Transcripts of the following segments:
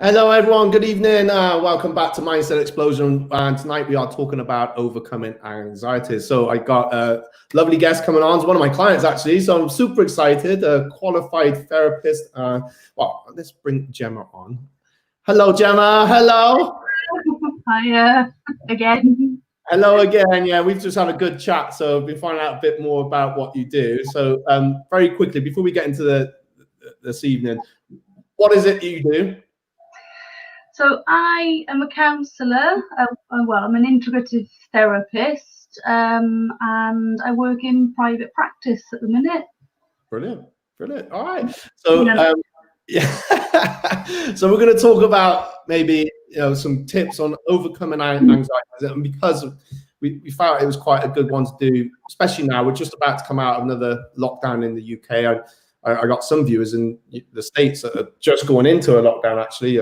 Hello everyone, good evening. Welcome back to Mindset Explosion. And tonight we are talking about overcoming anxieties. So I got a lovely guest coming on. It's one of my clients actually. So I'm super excited, a qualified therapist. Well, let's bring Gemma on. Hello, Gemma. Hello. Hi again. Hello again. Yeah, we've just had a good chat. So I've been finding out a bit more about what you do. So very quickly, before we get into this evening, what is it you do? So I am a counsellor. Well, I'm an integrative therapist, and I work in private practice at the minute. Brilliant, brilliant. All right. So yeah, so we're going to talk about maybe some tips on overcoming anxieties, and because we felt it was quite a good one to do, especially now we're just about to come out of another lockdown in the UK. I got some viewers in the States that are just going into a lockdown actually.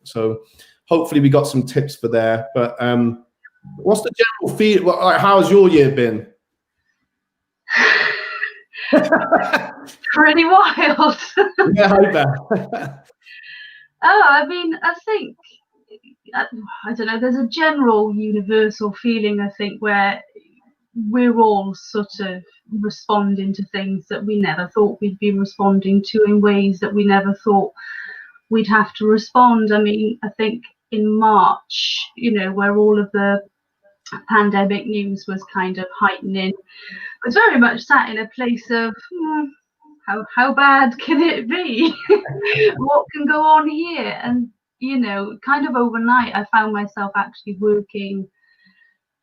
So hopefully we got some tips for there. But what's the general feel? Like, how's your year been? Pretty wild. Yeah, I bet. I mean, I think, I don't know, there's a general universal feeling, I think, where we're all sort of responding to things that we never thought we'd be responding to in ways that we never thought we'd have to respond. I mean, I think in March, where all of the pandemic news was kind of heightening, I was very much sat in a place of how bad can it be? What can go on here? And kind of overnight I found myself actually working,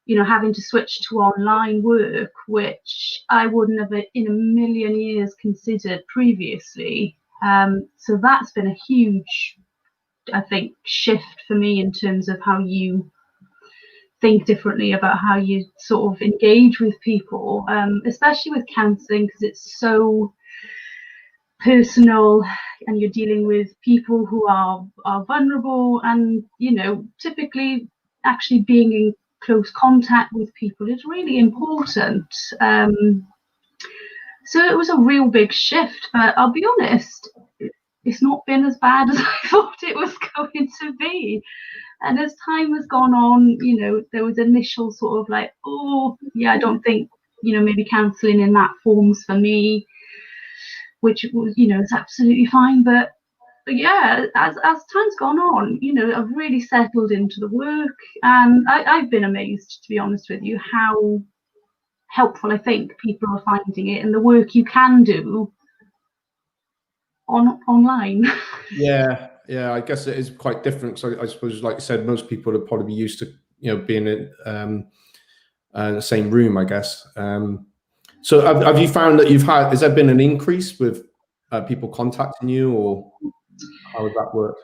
having to switch to online work, which I wouldn't have in a million years considered previously. So that's been a huge, I think, shift for me in terms of how you think differently about how you sort of engage with people, especially with counselling, because it's so personal and you're dealing with people who are vulnerable, and typically actually being in close contact with people is really important. So it was a real big shift, but I'll be honest, it's not been as bad as I thought it was going to be. And as time has gone on, there was initial sort of like, oh yeah, I don't think, maybe counselling in that form's for me, which was, is absolutely fine. But yeah, as time's gone on, I've really settled into the work, and I've been amazed, to be honest with you, how helpful I think people are finding it, and the work you can do online. Yeah, I guess it is quite different. So I suppose, like you said, most people would probably be used to being in the same room, I guess. So have you found that has there been an increase with people contacting you, or how would that work?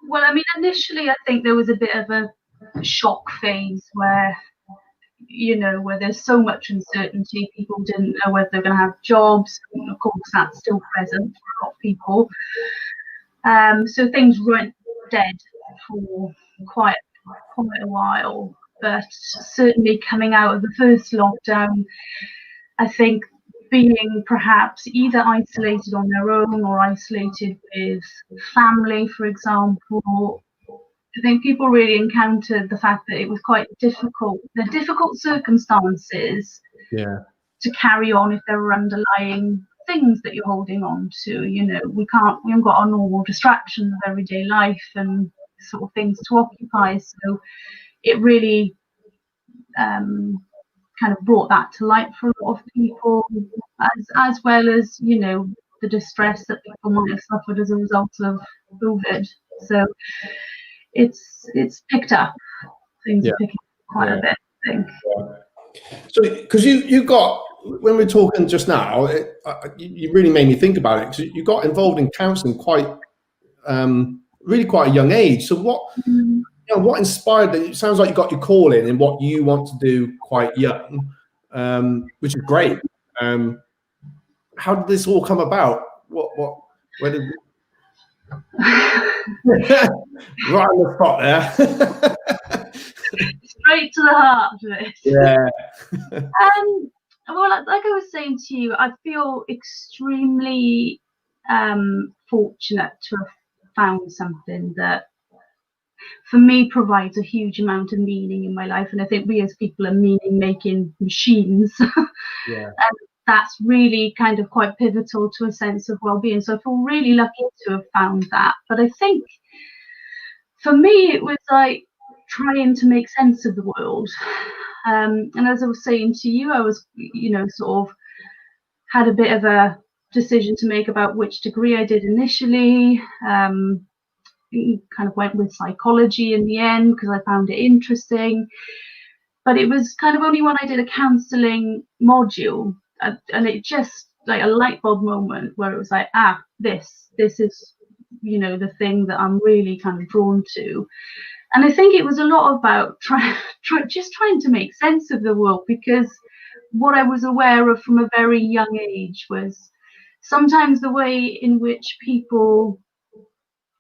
Well, I mean, initially I think there was a bit of a shock phase where where there's so much uncertainty, people didn't know whether they're going to have jobs. Of course, that's still present for a lot of people. So things weren't dead for quite a while, but certainly coming out of the first lockdown, I think being perhaps either isolated on their own or isolated with family, for example, I think people really encountered the fact that it was quite difficult, the difficult circumstances to carry on if there were underlying things that you're holding on to. We haven't got our normal distractions of everyday life and sort of things to occupy. So it really kind of brought that to light for a lot of people, as well as, the distress that people might have suffered as a result of COVID. So it's picked up. Things are picking up quite a bit, I think. So, because you got, when we were talking just now, you really made me think about it, because you got involved in counselling really quite a young age. So what inspired that? It sounds like you got your call in and what you want to do quite young, which is great. How did this all come about? Where did right on the spot there. Straight to the heart of it. Yeah. Well, like I was saying to you, I feel extremely fortunate to have found something that for me provides a huge amount of meaning in my life. And I think we as people are meaning making machines. Yeah. And that's really kind of quite pivotal to a sense of well-being. So I feel really lucky to have found that. But I think for me, it was like trying to make sense of the world. And as I was saying to you, I was, sort of had a bit of a decision to make about which degree I did initially. Kind of went with psychology in the end because I found it interesting. But it was kind of only when I did a counselling module, and it just like a light bulb moment where it was like, this is, the thing that I'm really kind of drawn to. And I think it was a lot about trying to make sense of the world, because what I was aware of from a very young age was sometimes the way in which people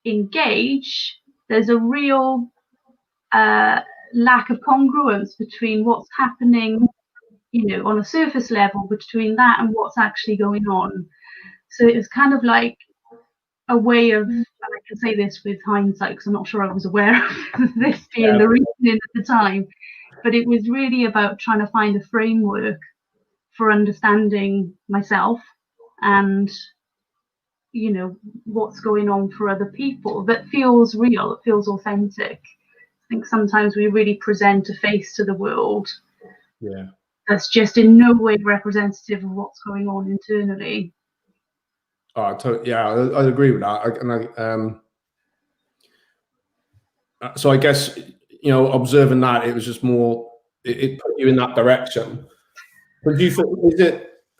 engage, there's a real lack of congruence between what's happening, on a surface level, between that and what's actually going on. So it was kind of like a way of, and I can say this with hindsight because I'm not sure I was aware of this being the reasoning at the time, but it was really about trying to find a framework for understanding myself and what's going on for other people that feels real, it feels authentic. I think sometimes we really present a face to the world that's just in no way representative of what's going on internally. I agree with that. So I guess, observing that, it was just more, it put you in that direction. But do you think,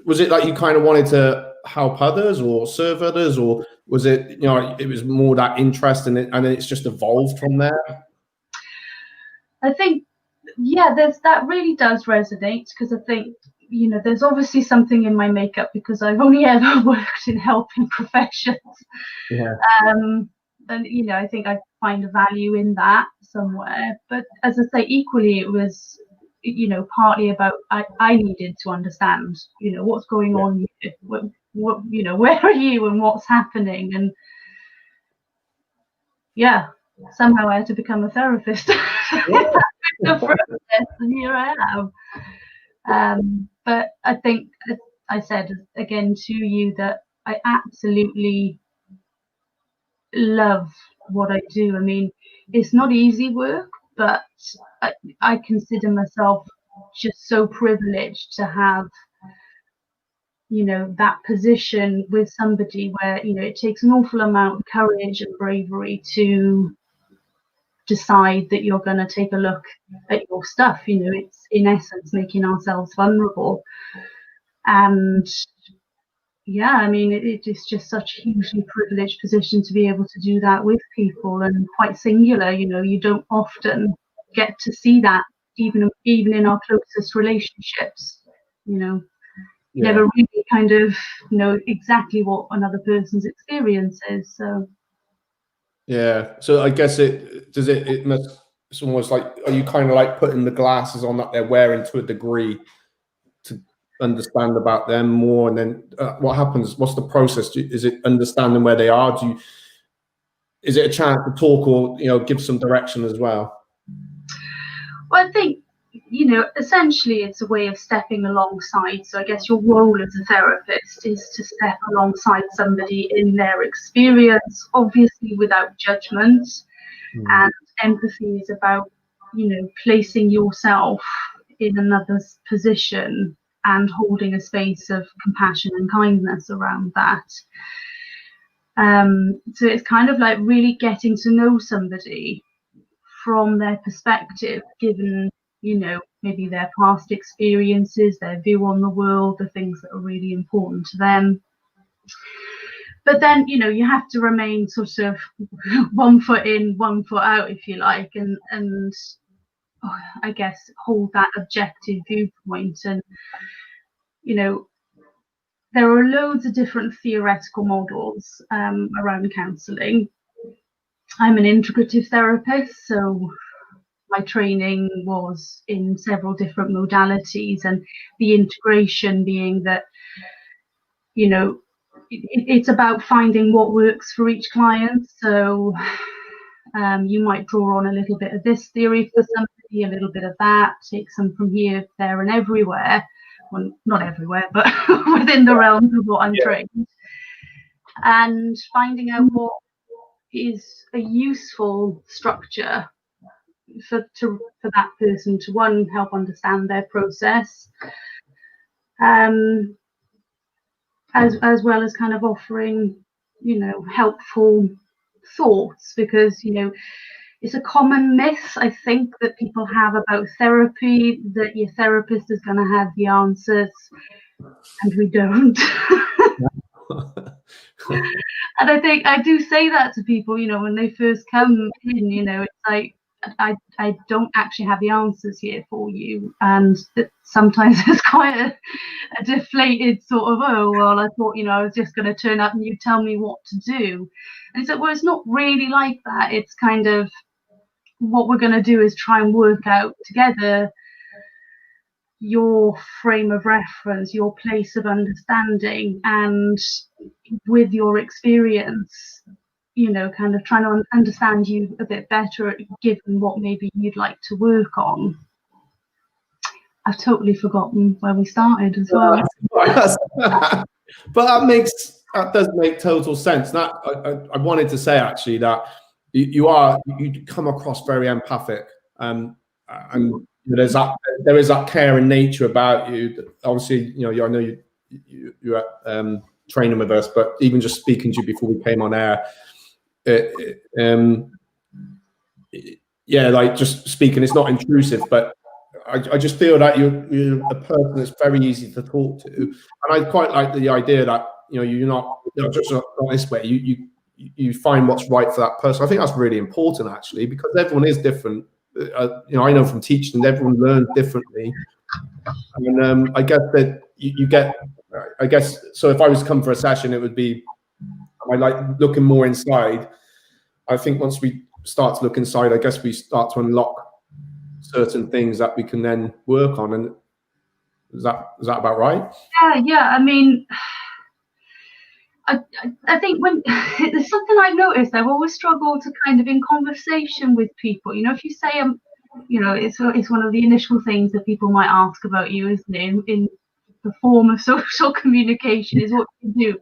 was it like you kind of wanted to help others or serve others, or was it, it was more that interest in it and then it's just evolved from there? I think, that really does resonate, because I think, there's obviously something in my makeup because I've only ever worked in helping professions. Yeah. And, I think I find a value in that somewhere. But as I say, equally, it was, partly about I needed to understand, what's going on here. What, where are you and what's happening? And somehow I had to become a therapist. The process, and here I am. But I think I said again to you that I absolutely love what I do. I mean, it's not easy work, but I consider myself just so privileged to have, that position with somebody where, it takes an awful amount of courage and bravery to decide that you're going to take a look at your stuff. It's in essence making ourselves vulnerable. And I mean, it is just such a hugely privileged position to be able to do that with people, and quite singular. You don't often get to see that, even in our closest relationships. Never really kind of know exactly what another person's experience is. So so I guess it must, it's almost like, are you kind of like putting the glasses on that they're wearing to a degree to understand about them more, and then what happens? What's the process? Is it understanding where they are? Is it a chance to talk, or give some direction as well? Well, I think essentially it's a way of stepping alongside. So I guess your role as a therapist is to step alongside somebody in their experience, obviously without judgment. And empathy is about placing yourself in another's position and holding a space of compassion and kindness around that. So it's kind of like really getting to know somebody from their perspective, given maybe their past experiences, their view on the world, the things that are really important to them. But then you have to remain sort of 1 foot in, 1 foot out, if you like, and I guess hold that objective viewpoint. And there are loads of different theoretical models around counselling. I'm an integrative therapist, so my training was in several different modalities, and the integration being that it's about finding what works for each client. So you might draw on a little bit of this theory for somebody, a little bit of that, take some from here, there, and everywhere. Well, not everywhere, but within the realms of what I'm trained. And finding out what is a useful structure for that person to, one, help understand their process, as well as kind of offering, helpful thoughts, because, it's a common myth, I think, that people have about therapy, that your therapist is going to have the answers, and we don't. And I think I do say that to people, when they first come in, it's like, I don't actually have the answers here for you, and sometimes it's quite a deflated sort of, oh well, I thought I was just going to turn up and you tell me what to do. And it's like, well, it's not really like that. It's kind of, what we're going to do is try and work out together your frame of reference, your place of understanding, and with your experience, kind of trying to understand you a bit better, given what maybe you'd like to work on. I've totally forgotten where we started as well. But that does make total sense. That I wanted to say actually that you come across very empathic, and there is that caring nature about you. Obviously, I know you're at training with us, but even just speaking to you before we came on air, like just speaking, it's not intrusive, but I just feel that you're a person that's very easy to talk to, and I quite like the idea that you're not just not this way. You find what's right for that person. I think that's really important actually, because everyone is different. I know from teaching, everyone learns differently, and I guess that you get. I guess so. If I was to come for a session, it would be I like looking more inside. I think once we start to look inside, I guess we start to unlock certain things that we can then work on. And is that about right? Yeah. I mean, I think when there's something I've noticed, I've always struggled to kind of, in conversation with people, if you say it's one of the initial things that people might ask about you, isn't it? In the form of social communication is what you do,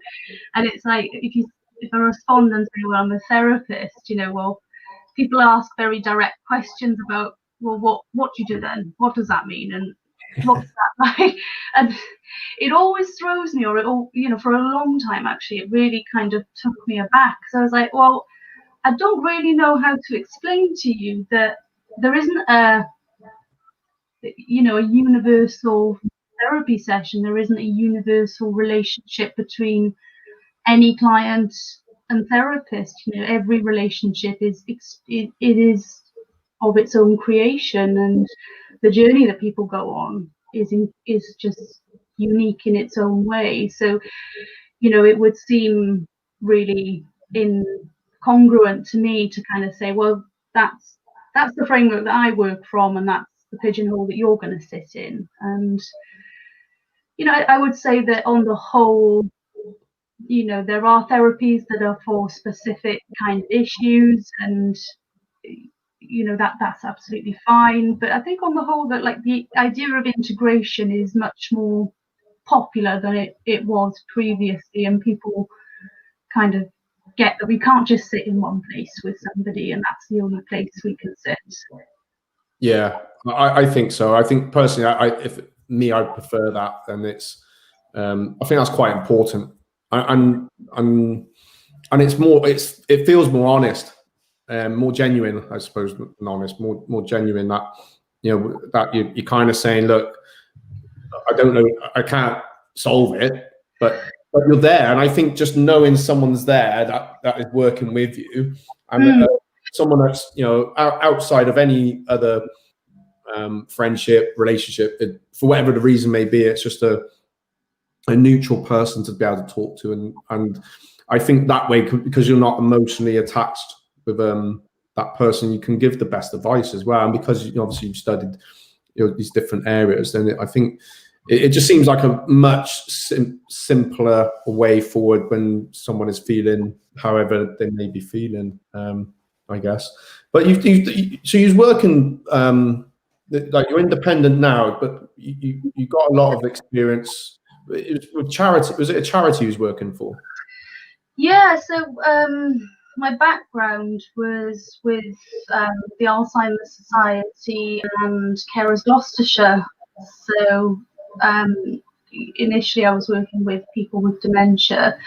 and it's like if I respond and say, well, I'm a therapist, well, people ask very direct questions about, well, what do you do then? What does that mean? And what's that like? And it always throws me, or for a long time actually, it really kind of took me aback. So I was like, well, I don't really know how to explain to you that there isn't a universal therapy session. There isn't a universal relationship between any client and therapist. Every relationship is of its own creation, and the journey that people go on is just unique in its own way. So it would seem really incongruent to me to kind of say, well, that's the framework that I work from, and that's the pigeonhole that you're going to sit in. And I would say that on the whole, there are therapies that are for specific kind of issues, and that's absolutely fine. But I think on the whole that, like, the idea of integration is much more popular than it was previously, and people kind of get that we can't just sit in one place with somebody and that's the only place we can sit. Yeah, I think so. I think personally, I prefer that, and it's I think that's quite important, and it's more, it feels more honest, more genuine, I suppose, than honest, more genuine, that that you're kind of saying, look, I don't know, I can't solve it, but you're there. And I think just knowing someone's there that is working with you, and someone that's outside of any other friendship, relationship, for whatever the reason may be, it's just a neutral person to be able to talk to, and I think that way, because you're not emotionally attached with that person, you can give the best advice as well. And because obviously you've studied these different areas, then I think it just seems like a much simpler way forward when someone is feeling however they may be feeling, I guess. But so you're working, like you're independent now, but you got a lot of experience. It was with charity. Was it a charity you was working for? Yeah, so my background was with the Alzheimer's Society and Carers Gloucestershire. So initially I was working with people with dementia.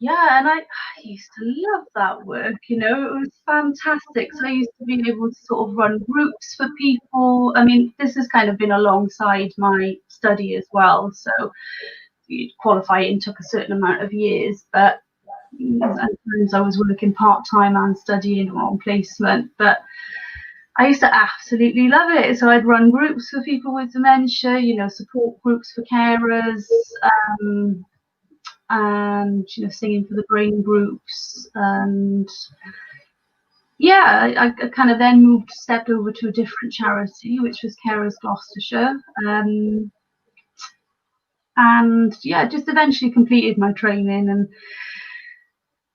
Yeah, and I used to love that work, you know, it was fantastic. So I used to be able to sort of run groups for people. I mean, this has kind of been alongside my study as well. So qualifying took a certain amount of years, but sometimes I was working part-time and studying or on placement. But I used to absolutely love it. So I'd run groups for people with dementia, you know, support groups for carers, and you know, singing for the brain groups. And yeah, I kind of then stepped over to a different charity, which was Carers Gloucestershire, and yeah, just eventually completed my training, and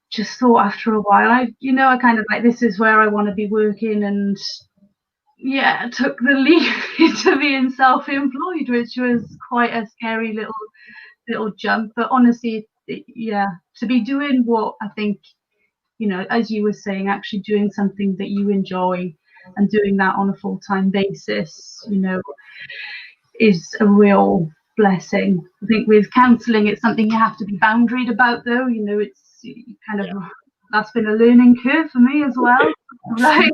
just thought after a while, I kind of like, this is where I want to be working. And yeah, took the leap into being self-employed, which was quite a scary little jump. But honestly, yeah, to be doing what I think, you know, as you were saying, actually doing something that you enjoy and doing that on a full-time basis, you know, is a real blessing. I think with counselling, it's something you have to be boundaried about, though. You know, it's kind of, that's been a learning curve for me as well. Like,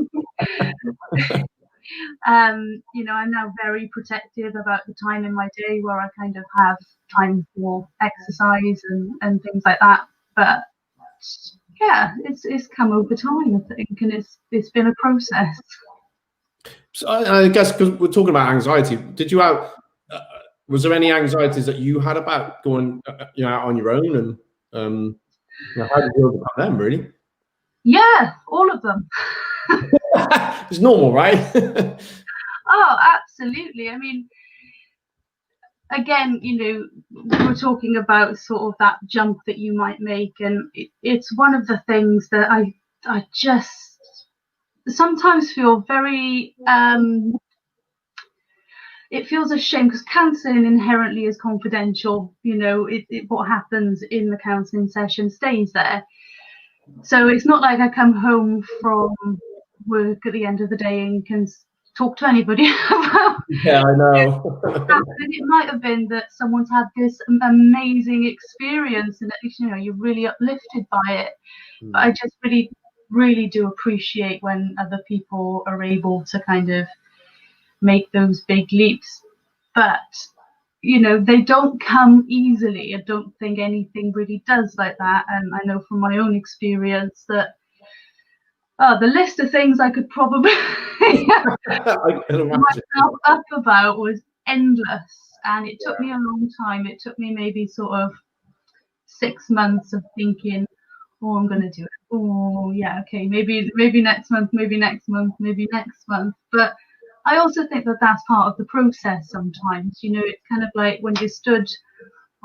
you know, I'm now very protective about the time in my day where I kind of have time for exercise and things like that. But yeah, it's come over time, I think, and it's been a process. So I guess because we're talking about anxiety, did you have? Was there any anxieties that you had about going, you know, out on your own, and you know, how did you overcome them? Really? Yeah, all of them. It's normal, right? Oh, absolutely. I mean, again, you know, we're talking about sort of that jump that you might make, and it's one of the things that I just sometimes feel very it feels a shame, because counselling inherently is confidential. You know, what happens in the counselling session stays there. So it's not like I come home from work at the end of the day and can talk to anybody about. Yeah, I know. It might have been that someone's had this amazing experience, and you know, you're really uplifted by it. But I just really do appreciate when other people are able to kind of make those big leaps. But you know, they don't come easily. I don't think anything really does like that. And I know from my own experience that the list of things I could probably myself up about was endless, and it took me a long time. It took me maybe sort of 6 months of thinking, oh, I'm gonna do it. Oh yeah, okay, maybe next month, maybe next month, maybe next month. But I also think that that's part of the process sometimes. You know, it's kind of like when you stood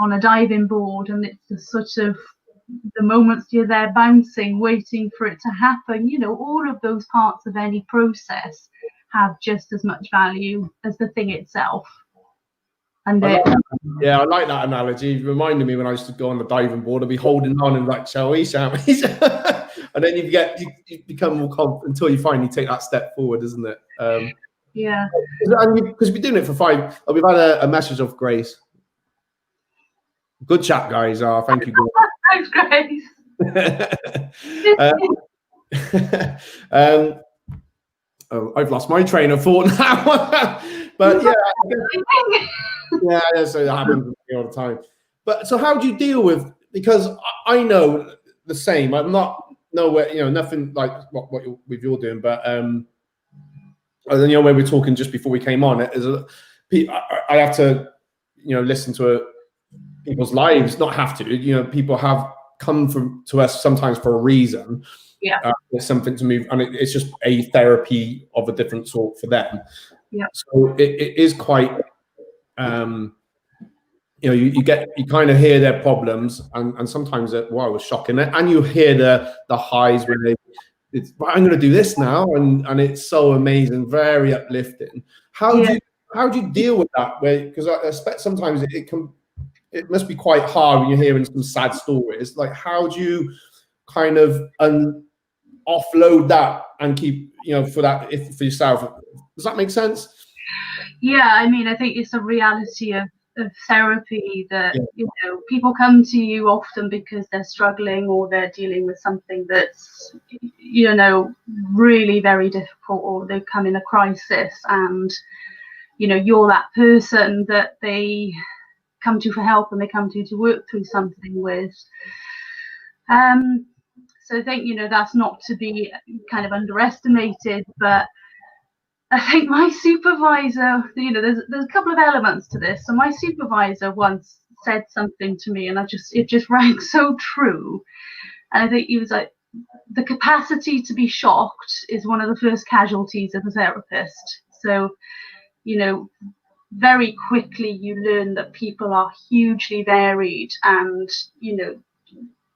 on a diving board, and it's the sort of the moments you're there bouncing, waiting for it to happen. You know, all of those parts of any process have just as much value as the thing itself. And I like that analogy. It reminded me when I used to go on the diving board, I'd be holding on and like, shall we? And then you become more confident until you finally take that step forward, isn't it? Yeah. Because we've been doing it for 5. We've had a message of Grace. Good chat, guys. Thank you. Thanks, Grace. I've lost my train of thought now. But yeah, so it happens to me all the time. But so how do you deal with, because I know the same. I'm not nowhere, you know, nothing like what you're doing, but you know, when we were talking just before we came on, I have to, you know, listen to people's lives. Not have to, you know, people have come to us sometimes for a reason. Yeah, there's something to move, and it's just a therapy of a different sort for them. Yeah. So it is quite, you know, you kind of hear their problems, and sometimes it was shocking, and you hear the highs when it's I'm going to do this now, and it's so amazing, very uplifting. How do you deal with that? Because I expect sometimes it must be quite hard when you're hearing some sad stories. Like, how do you kind of offload that and keep, you know, for yourself? Does that make sense? Yeah, I mean, I think it's a reality of therapy that, you know, people come to you often because they're struggling or they're dealing with something that's, you know, really very difficult, or they've come in a crisis, and, you know, you're that person that they come to for help and they come to work through something with. So I think, you know, that's not to be kind of underestimated, but I think my supervisor, you know, there's a couple of elements to this. So my supervisor once said something to me, and it just rang so true. And I think he was like, the capacity to be shocked is one of the first casualties of a therapist. So, you know, very quickly you learn that people are hugely varied, and, you know,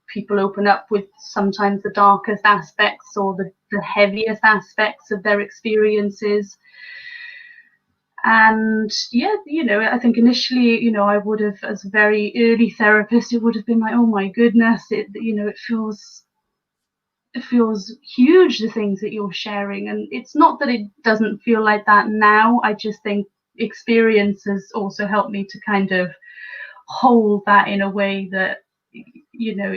people open up with sometimes the darkest aspects or the heaviest aspects of their experiences. And yeah, you know, I think initially, you know, I would have, as a very early therapist, it would have been like, oh my goodness, you know, it feels huge, the things that you're sharing. And it's not that it doesn't feel like that now. I just think experience has also helped me to kind of hold that in a way that, you know,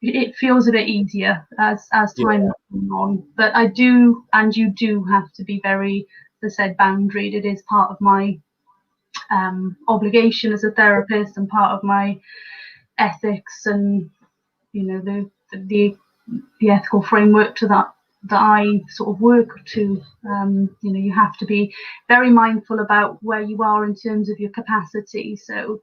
it feels a bit easier as time goes on. But I do, and you do have to be very, as I said, boundaried. It is part of my obligation as a therapist, and part of my ethics, and, you know, the ethical framework to that I sort of work to. You know, you have to be very mindful about where you are in terms of your capacity. So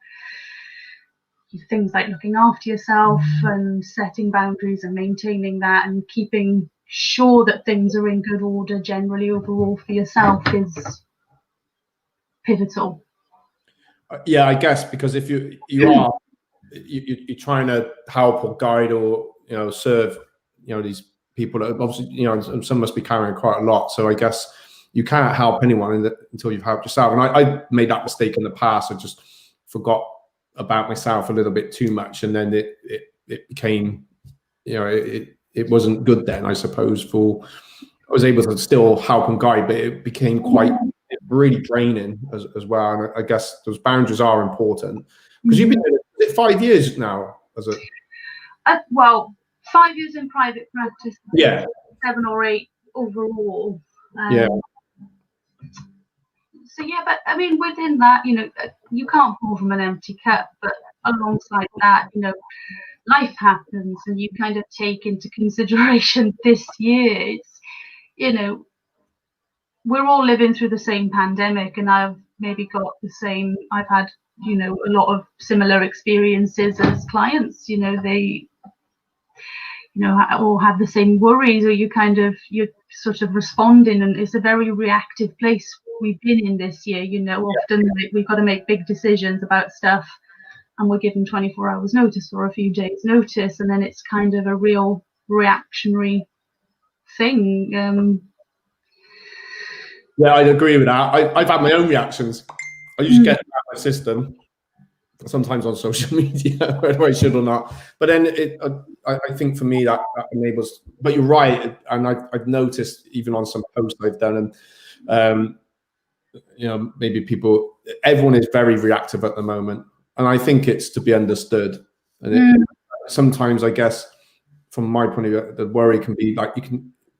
things like looking after yourself and setting boundaries and maintaining that and keeping sure that things are in good order generally overall for yourself is pivotal. Yeah, I guess, because if you're trying to help or guide or, you know, serve, you know, these people that obviously, you know, and some must be carrying quite a lot. So I guess you can't help anyone until you've helped yourself. And I made that mistake in the past. I just forgot about myself a little bit too much, and then it became, you know, it wasn't good then, I suppose. I was able to still help and guide, but it became quite really draining as well. And I guess those boundaries are important, because you've been doing it 5 years now as a well, 5 years in private practice, 7 or 8 overall. So yeah, but I mean, within that, you know, you can't pour from an empty cup, but alongside that, you know, life happens, and you kind of take into consideration this year. It's, you know, we're all living through the same pandemic, and I've had, you know, a lot of similar experiences as clients. You know, they, you know, all have the same worries, or you're sort of responding, and it's a very reactive place we've been in this year. You know, often we've got to make big decisions about stuff, and we're given 24 hours notice or a few days notice, and then it's kind of a real reactionary thing. Yeah, I'd agree with that. I've had my own reactions. I usually get out of my system, sometimes on social media, whether I should or not. But then I think for me that enables. But you're right, and I've noticed even on some posts I've done, and you know, maybe everyone is very reactive at the moment, and I think it's to be understood. And sometimes, I guess, from my point of view, the worry can be like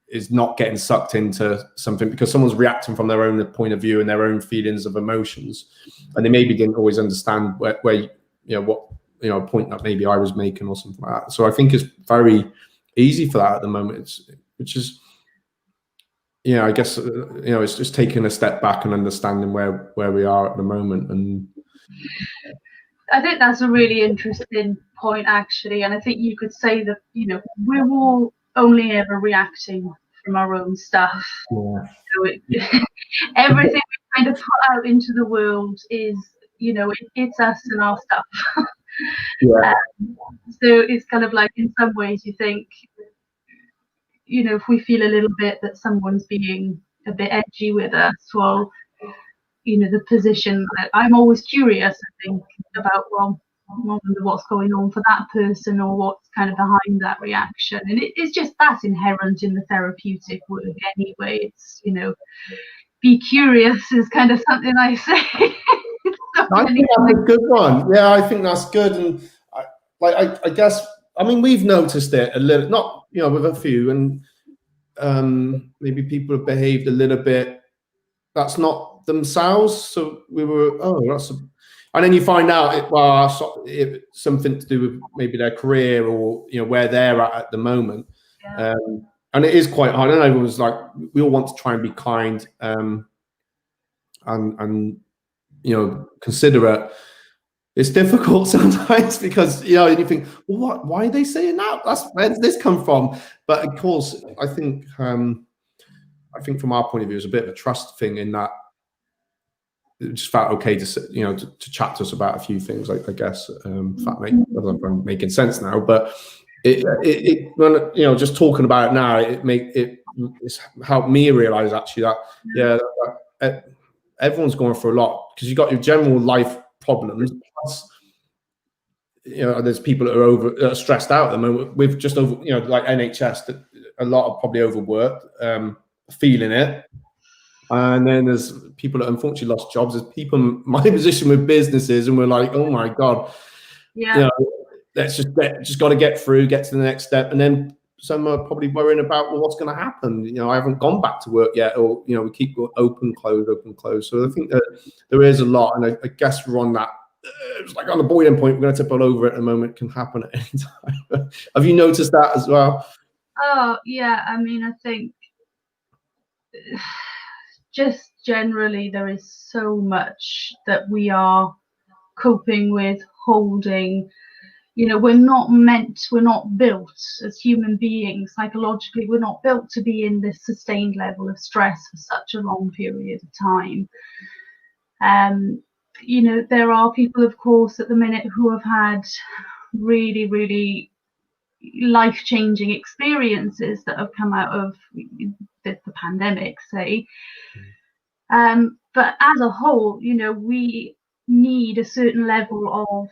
is not getting sucked into something because someone's reacting from their own point of view and their own feelings of emotions, and they maybe didn't always understand where you know, what, you know, a point that maybe I was making or something like that. So I think it's very easy for that at the moment. Which is, you know, I guess, you know, it's just taking a step back and understanding where we are at the moment. And I think that's a really interesting point, actually. And I think you could say that, you know, we're all only ever reacting from our own stuff. Yeah. So everything we kind of put out into the world is, it's us and our stuff. Yeah. So it's kind of like, in some ways you think, if we feel a little bit that someone's being a bit edgy with us, well, the position, I'm always curious, I think, about, well, I wonder what's going on for that person, or what's kind of behind that reaction. And it's just, that's inherent in the therapeutic work anyway. It's, be curious is kind of something I say. I think that's a good one. Yeah, I think that's good. And I guess, I mean, we've noticed it a little, not, with a few, and maybe people have behaved a little bit that's not themselves. So we were, and then you find out it's something to do with maybe their career, or where they're at the moment. Yeah. And it is quite hard. I know everyone's like, we all want to try and be kind, and considerate. It's difficult sometimes, because you think, well, why are they saying that? Where does this come from? But of course, I think from our point of view, it's a bit of a trust thing, in that it just felt okay to chat to us about a few things. I guess I'm making sense now, but when just talking about it now, it's helped me realize actually that everyone's going through a lot, because you've got your general life problems. Plus, there's people that are stressed out at the moment with just over, like NHS, that a lot are probably overworked, feeling it. And then there's people that unfortunately lost jobs. There's people in my position with businesses, and we're like, oh my God, let's just got to get through, get to the next step. And then some are probably worrying about, well, what's going to happen? I haven't gone back to work yet, or we keep open, close. So I think that there is a lot, and I guess we're on that. It's like on the boiling point. We're going to tip all over at the moment. It can happen at any time. Have you noticed that as well? Oh yeah, I mean, I think just generally there is so much that we are coping with, holding. We're not built as human beings psychologically. We're not built to be in this sustained level of stress for such a long period of time. There are people, of course, at the minute who have had really, really life-changing experiences that have come out of the pandemic, say. But as a whole, we need a certain level of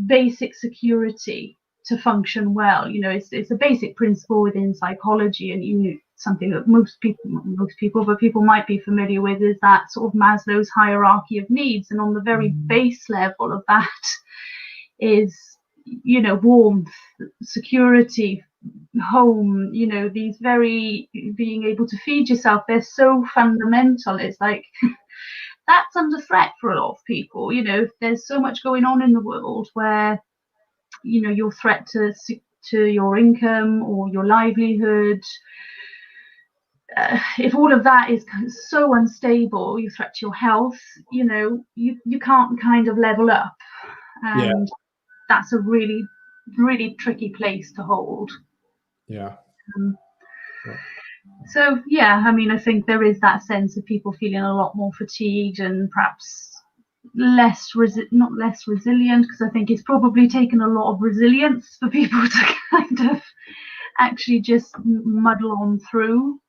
basic security to function well. It's a basic principle within psychology, and something that most people, but people might be familiar with, is that sort of Maslow's hierarchy of needs. And on the very base level of that is, warmth, security, home, these very, being able to feed yourself, they're so fundamental. It's like that's under threat for a lot of people. There's so much going on in the world where your threat to your income or your livelihood, if all of that is so unstable, you threat to your health, you can't kind of level up, and that's a really, really tricky place to hold. So I mean, I think there is that sense of people feeling a lot more fatigued, and perhaps not less resilient, because I think it's probably taken a lot of resilience for people to kind of actually just muddle on through.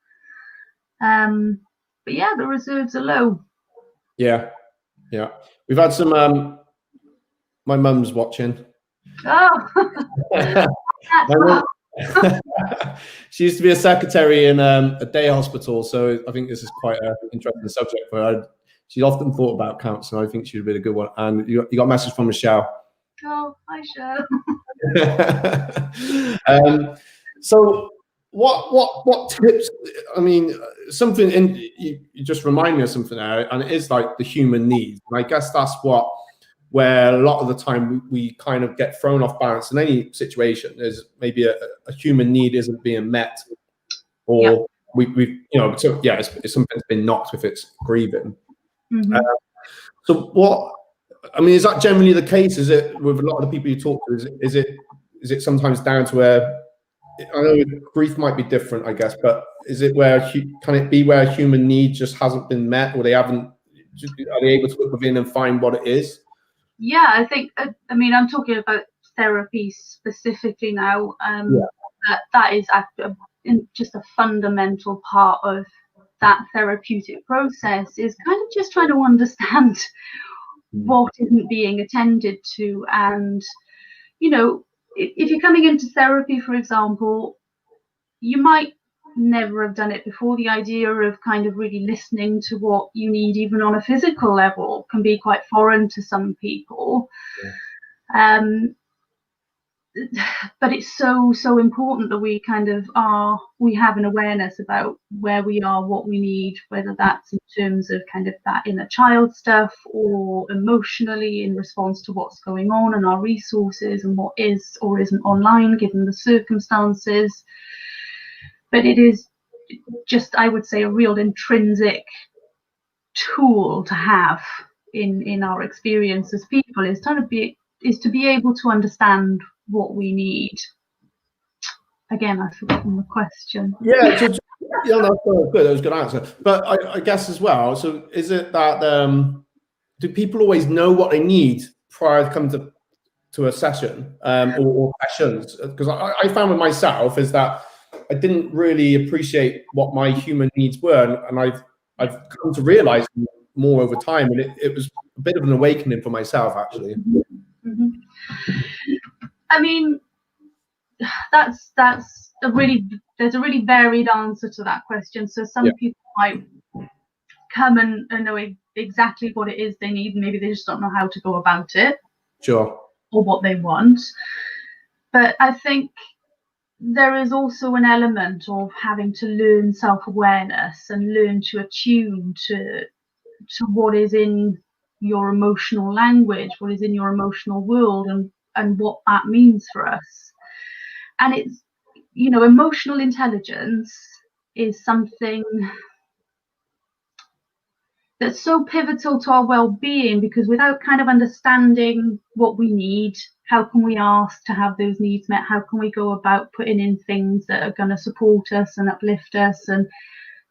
But the reserves are low. Yeah. We've had some. My mum's watching. Oh. She used to be a secretary in a day hospital, so I think this is quite an interesting subject for her. She's often thought about counselling. I think she would be a good one. And you got a message from Michelle. Oh, hi, Michelle. So what tips? I mean, something you just remind me of something there, and it is like the human needs. And I guess that's where a lot of the time we kind of get thrown off balance in any situation. There's maybe a human need isn't being met, or it's something that's been knocked if it's grieving. So what? I mean, is that generally the case? Is it with a lot of the people you talk to? Is it sometimes down to I know grief might be different, I guess, but is it where can it be where a human need just hasn't been met, or they haven't? Are they able to look within and find what it is? Yeah, I think. I mean, I'm talking about therapy specifically now. That is just a fundamental part of that therapeutic process. Is kind of just trying to understand what isn't being attended to, and if you're coming into therapy, for example, you might never have done it before. The idea of kind of really listening to what you need, even on a physical level, can be quite foreign to some people. But it's so important that we have an awareness about where we are, what we need, whether that's in terms of kind of that inner child stuff, or emotionally in response to what's going on and our resources and what is or isn't online given the circumstances. But it is just, I would say, a real intrinsic tool to have in our experience as people, is to be able to understand what we need. Again, I've forgotten the question. Yeah, that's good. That was a good answer. But I guess as well, so is it that do people always know what they need prior to coming to a session or sessions? Because I found with myself is that I didn't really appreciate what my human needs were, and I've come to realize more over time, and it was a bit of an awakening for myself, actually. Mm-hmm. I mean, there's a really varied answer to that question. So some people might come and know exactly what it is they need, maybe they just don't know how to go about it. Sure. Or what they want. But I think there is also an element of having to learn self-awareness and learn to attune to what is in your emotional language, what is in your emotional world, and what that means for us. And it's, emotional intelligence is something that's so pivotal to our well-being, because without kind of understanding what we need, how can we ask to have those needs met? How can we go about putting in things that are going to support us and uplift us and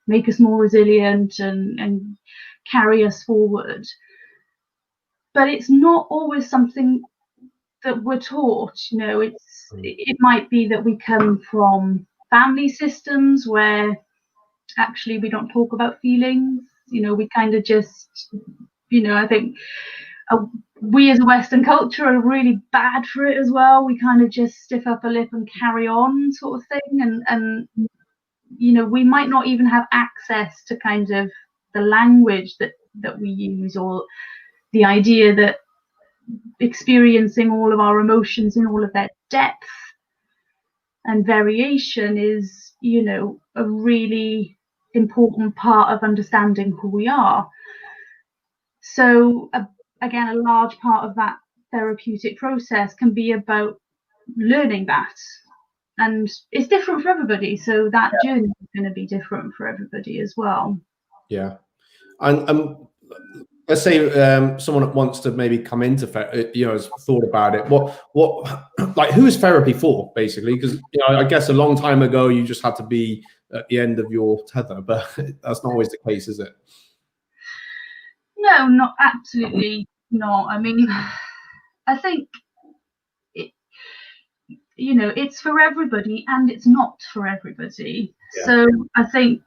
make us more resilient and carry us forward? But it's not always something that we're taught. It might be that we come from family systems where actually we don't talk about feelings. We kind of just, I think we as a Western culture are really bad for it as well. We kind of just stiff up a lip and carry on, sort of thing. And we might not even have access to kind of the language that we use, or the idea that experiencing all of our emotions in all of their depth and variation is, a really important part of understanding who we are. So again, a large part of that therapeutic process can be about learning that, and it's different for everybody, so that journey is going to be different for everybody as well. Yeah. And let's say someone that wants to maybe come into has thought about it. What like, who is therapy for, basically? Because I guess a long time ago you just had to be at the end of your tether, but that's not always the case, is it? No, not absolutely not. I mean, I think it's for everybody and it's not for everybody. Yeah. So I think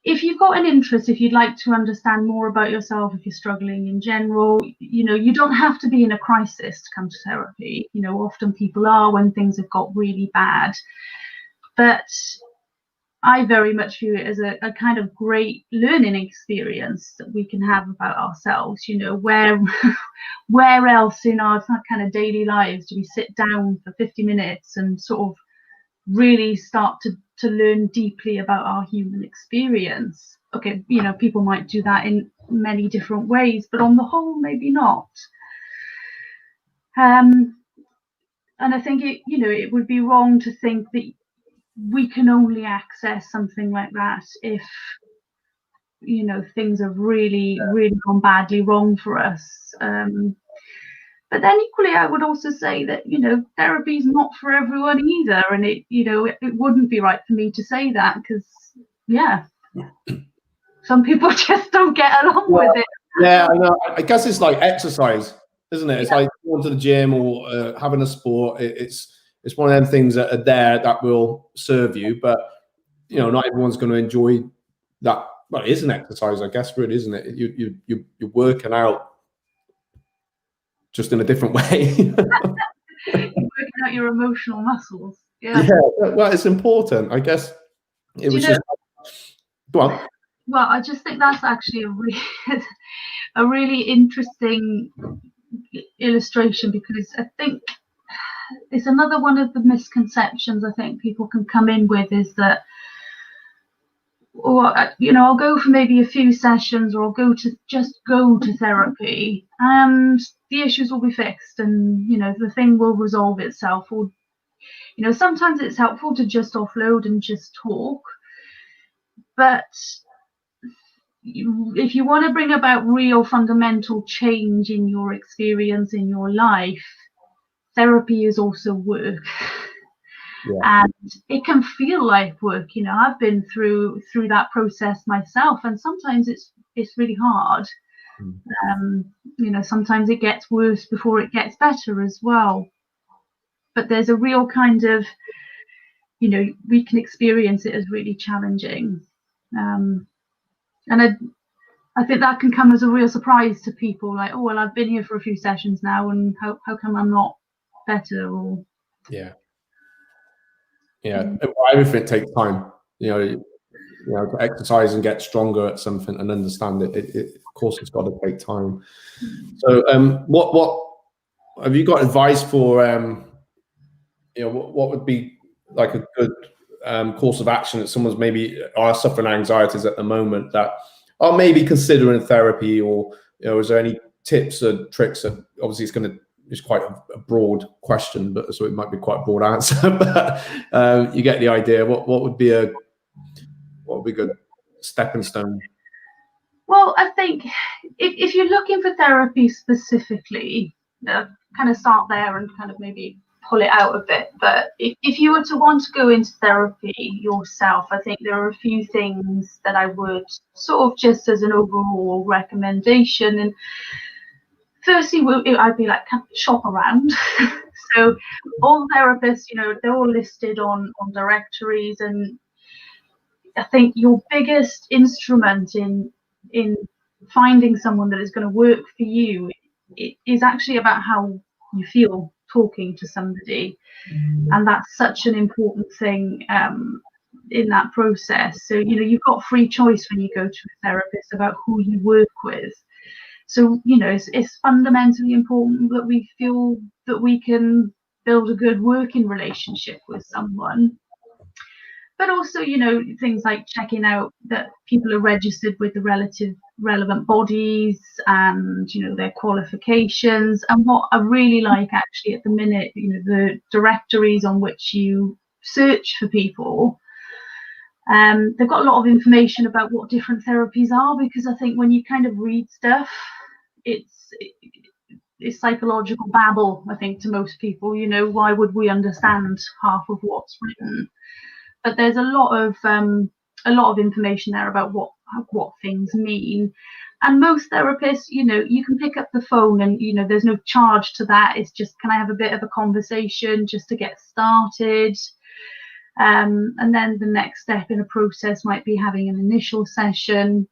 if you've got an interest, if you'd like to understand more about yourself, if you're struggling in general, you don't have to be in a crisis to come to therapy. Often people are when things have got really bad. But I very much view it as a kind of great learning experience that we can have about ourselves. Where else in our kind of daily lives do we sit down for 50 minutes and sort of really start to learn deeply about our human experience? Okay, people might do that in many different ways, but on the whole, maybe not. And I think it would be wrong to think that we can only access something like that if things have really gone badly wrong for us. But then equally, I would also say that, therapy is not for everyone either. And it wouldn't be right for me to say that because, some people just don't get along with it. Yeah, I know. I guess it's like exercise, isn't it? It's like going to the gym or having a sport. It's one of them things that are there that will serve you, but not everyone's going to enjoy that. Well, it is an exercise, I guess, really, isn't it? You're working out just in a different way. You're working out your emotional muscles. Yeah. Well, it's important, I guess. It was just. Go on. Well, I just think that's actually a really interesting illustration, because I think it's another one of the misconceptions I think people can come in with, is that, or I'll go for maybe a few sessions, or I'll go to therapy and the issues will be fixed, and the thing will resolve itself. Or sometimes it's helpful to just offload and just talk, but if you want to bring about real fundamental change in your experience in your life, therapy is also work. And it can feel like work. I've been through that process myself, and sometimes it's really hard. Sometimes it gets worse before it gets better as well. But there's a real kind of, we can experience it as really challenging. And I think that can come as a real surprise to people, like, oh, well, I've been here for a few sessions now, and how come I'm not better? Or everything takes time. To exercise and get stronger at something and understand it. Of course, it's got to take time. So, what have you got advice for? What would be like a good course of action that someone's maybe are suffering anxieties at the moment that are maybe considering therapy, or is there any tips or tricks? That obviously it's quite a broad question, but so it might be quite a broad answer. But you get the idea. What would be a good stepping stone? Well, I think if you're looking for therapy specifically, kind of start there and kind of maybe pull it out a bit. But if you were to want to go into therapy yourself, I think there are a few things that I would sort of, just as an overall recommendation. And firstly, I'd be like, shop around. So all therapists, they're all listed on directories, and I think your biggest instrument in finding someone that is going to work for you is actually about how you feel talking to somebody. And that's such an important thing in that process. So you've got free choice when you go to a therapist about who you work with. So it's fundamentally important that we feel that we can build a good working relationship with someone. But also, things like checking out that people are registered with the relevant bodies, and, their qualifications. And what I really like actually at the minute, the directories on which you search for people, they've got a lot of information about what different therapies are, because I think when you kind of read stuff, it's psychological babble, I think, to most people. Why would we understand half of what's written? But there's a lot of information there about what things mean. And most therapists, you can pick up the phone, and there's no charge to that. It's just, can I have a bit of a conversation just to get started? And then the next step in a process might be having an initial session.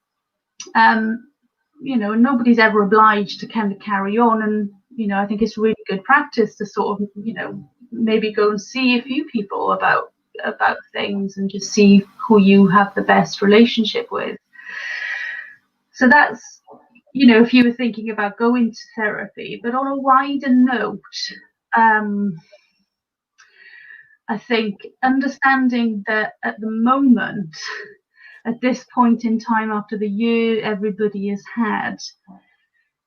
Nobody's ever obliged to kind of carry on. And I think it's really good practice to sort of maybe go and see a few people about things, and just see who you have the best relationship with. So that's, if you were thinking about going to therapy. But on a wider note, I think understanding that at the moment, at this point in time, after the year everybody has had,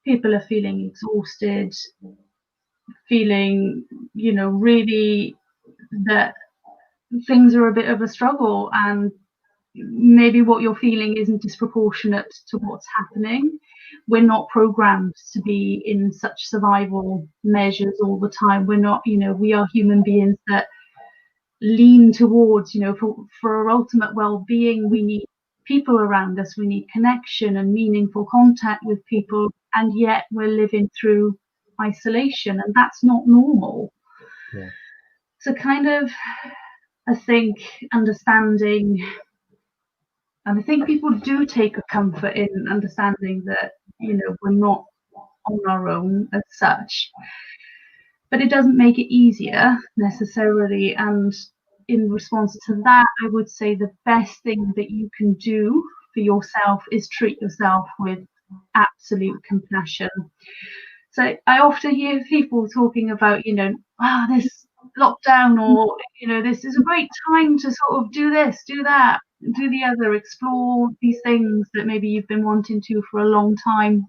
people are feeling exhausted, feeling, really that things are a bit of a struggle, and maybe what you're feeling isn't disproportionate to what's happening. we're not programmed to be in such survival measures all the time. We're not, we are human beings that lean towards, for our ultimate well-being, we need people around us, we need connection and meaningful contact with people, and yet we're living through isolation, and that's not normal. Yeah. So kind of, I think, understanding, and I think people do take a comfort in understanding that, we're not on our own as such, but it doesn't make it easier necessarily. And in response to that, I would say the best thing that you can do for yourself is treat yourself with absolute compassion. So I often hear people talking about, this lockdown, or, this is a great time to sort of do this, do that, do the other, explore these things that maybe you've been wanting to for a long time.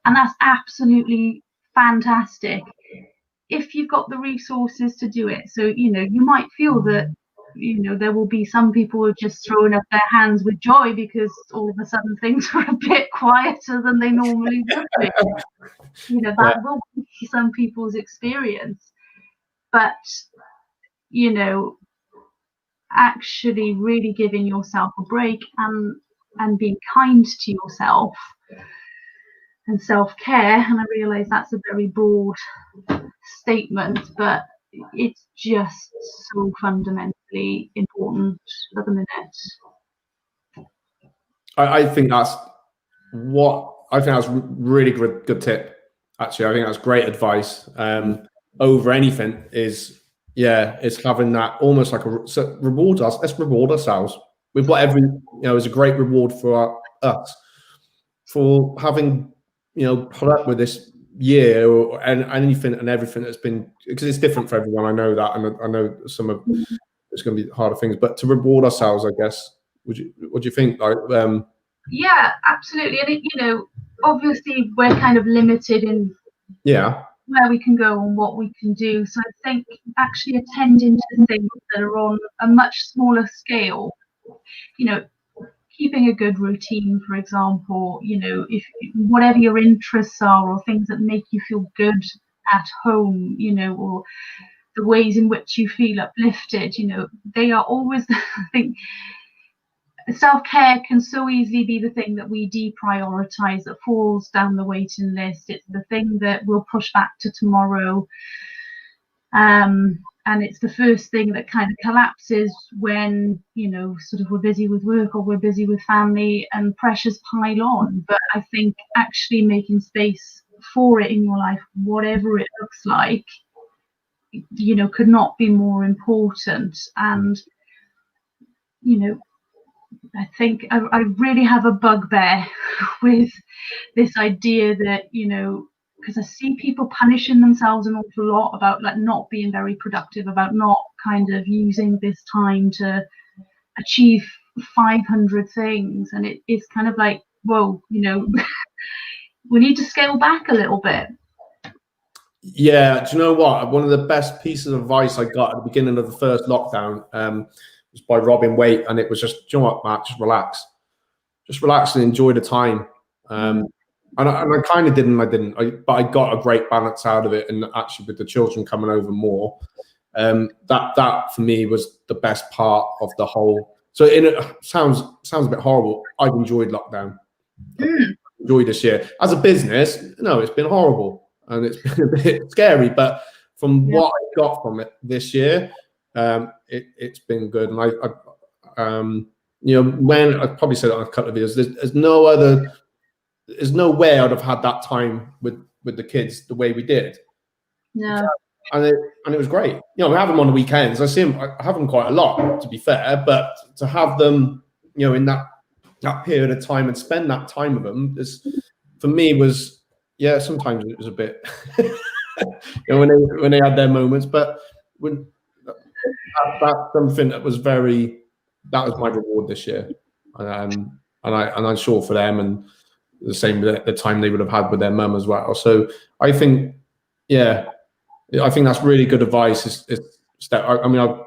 And that's absolutely fantastic if you've got the resources to do it. So, you might feel that, there will be some people who are just throwing up their hands with joy because all of a sudden things are a bit quieter than they normally would be. That will be some people's experience. But, actually really giving yourself a break and being kind to yourself and self-care, and I realise that's a very broad statement, but it's just so fundamentally important at the minute. I think that's really good tip. Actually, I think that's great advice. Over anything is having that almost like let's reward ourselves with whatever is a great reward for us for having put up with this year and anything and everything that's been, because it's different for everyone. I know that, and I know some of it's going to be harder things, but to reward ourselves, I guess. What do you think? Like, yeah, absolutely. And it, obviously we're kind of limited in where we can go and what we can do. So I think actually attending to things that are on a much smaller scale, keeping a good routine, for example, if whatever your interests are, or things that make you feel good at home, or the ways in which you feel uplifted, they are always, I think, self-care can so easily be the thing that we deprioritize, that falls down the waiting list. It's the thing that we'll push back to tomorrow. And it's the first thing that kind of collapses when, sort of we're busy with work or we're busy with family and pressures pile on. But I think actually making space for it in your life, whatever it looks like, could not be more important. And, I think I really have a bugbear with this idea that, because I see people punishing themselves an awful lot about like not being very productive, about not kind of using this time to achieve 500 things. And it's kind of like, whoa, we need to scale back a little bit. Yeah, do you know what? One of the best pieces of advice I got at the beginning of the first lockdown was by Robin Waite, and it was just, do you know what, Matt, just relax and enjoy the time. And I kind of did and I didn't, but I got a great balance out of it. And actually with the children coming over more, that for me was the best part of the whole. So it sounds a bit horrible. I've enjoyed lockdown. Enjoyed this year. As a business, no, it's been horrible and it's been a bit scary, but from what I got from it this year, it's been good. And when I probably said it on a couple of videos, there's no way I'd have had that time with the kids the way we did. No. And it was great. We have them on the weekends. I have them quite a lot, to be fair, but to have them, in that period of time and spend that time with them, for me was, sometimes it was a bit, when they had their moments, but when that's something that was my reward this year. And I'm sure for them, and the same the time they would have had with their mum as well. So I think, I think that's really good advice. I've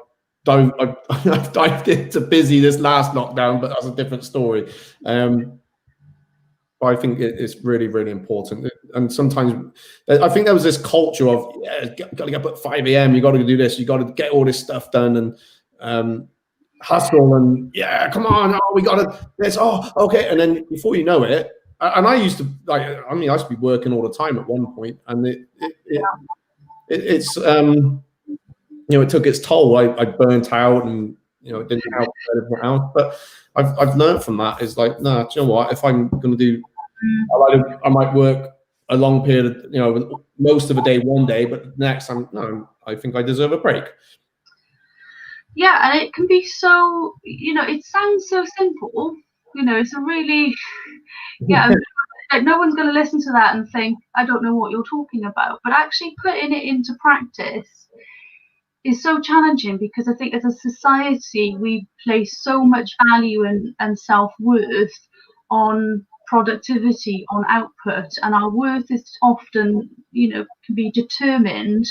dived into busy this last lockdown, but that's a different story. but I think it's really, really important. And sometimes I think there was this culture of, yeah, got to get up at 5 a.m. You got to do this. You got to get all this stuff done and hustle and yeah, come on. Oh, we got to this. Oh, okay. And then before you know it, and I used to I used to be working all the time at one point, and it's it took its toll. I burnt out, and it didn't help everything else. But I've learned from that is like, no, do you know what? If I'm going to do, I might work a long period, most of the day one day, but next I think I deserve a break. Yeah, and it can be so, it sounds so simple. It's a really, no one's going to listen to that and think, I don't know what you're talking about. But actually putting it into practice is so challenging, because I think as a society, we place so much value and self-worth on productivity, on output, and our worth is often, can be determined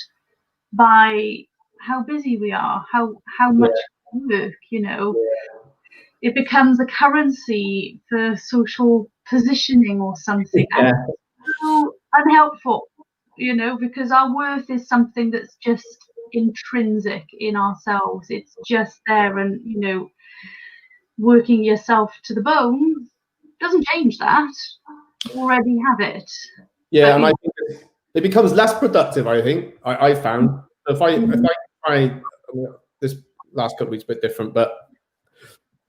by how busy we are, how much we work, It becomes a currency for social positioning or something. And it's so unhelpful, because our worth is something that's just intrinsic in ourselves. It's just there, and working yourself to the bone doesn't change that. You already have it. Yeah, and I think it becomes less productive. I think I found if I try, this last couple of weeks a bit different, but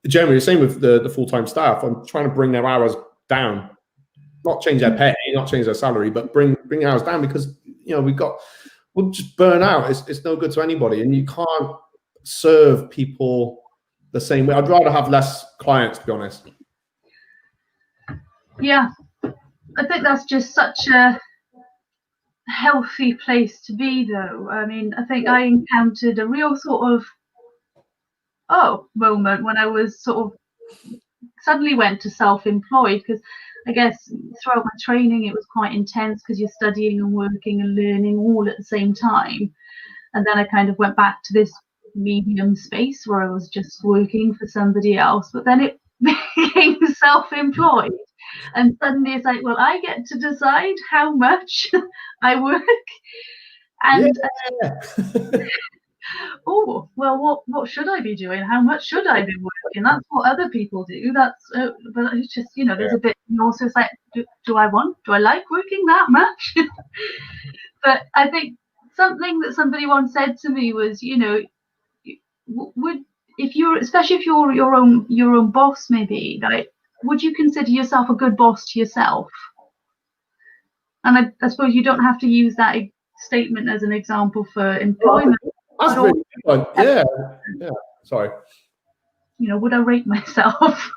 generally the same with the full-time staff. I'm trying to bring their hours down, not change their pay, not change their salary, but bring hours down, because we'll just burn out. It's no good to anybody, and you can't serve people the same way. I'd rather have less clients, to be honest. Yeah, I think that's just such a healthy place to be, though. I mean, I think I encountered a real sort of moment when I was sort of suddenly went to self-employed, because I guess throughout my training it was quite intense, because you're studying and working and learning all at the same time. And then I kind of went back to this medium space where I was just working for somebody else, but then it became self-employed, and suddenly it's like, well, I get to decide how much I work, and oh, well, what should I be doing? How much should I be working? That's what other people do. That's but it's just, there's a bit also, it's like, do I like working that much? But I think something that somebody once said to me was, especially if you're your own boss, maybe, like, would you consider yourself a good boss to yourself? And I suppose you don't have to use that statement as an example for employment. That's really good. Yeah. Sorry. Would I rate myself?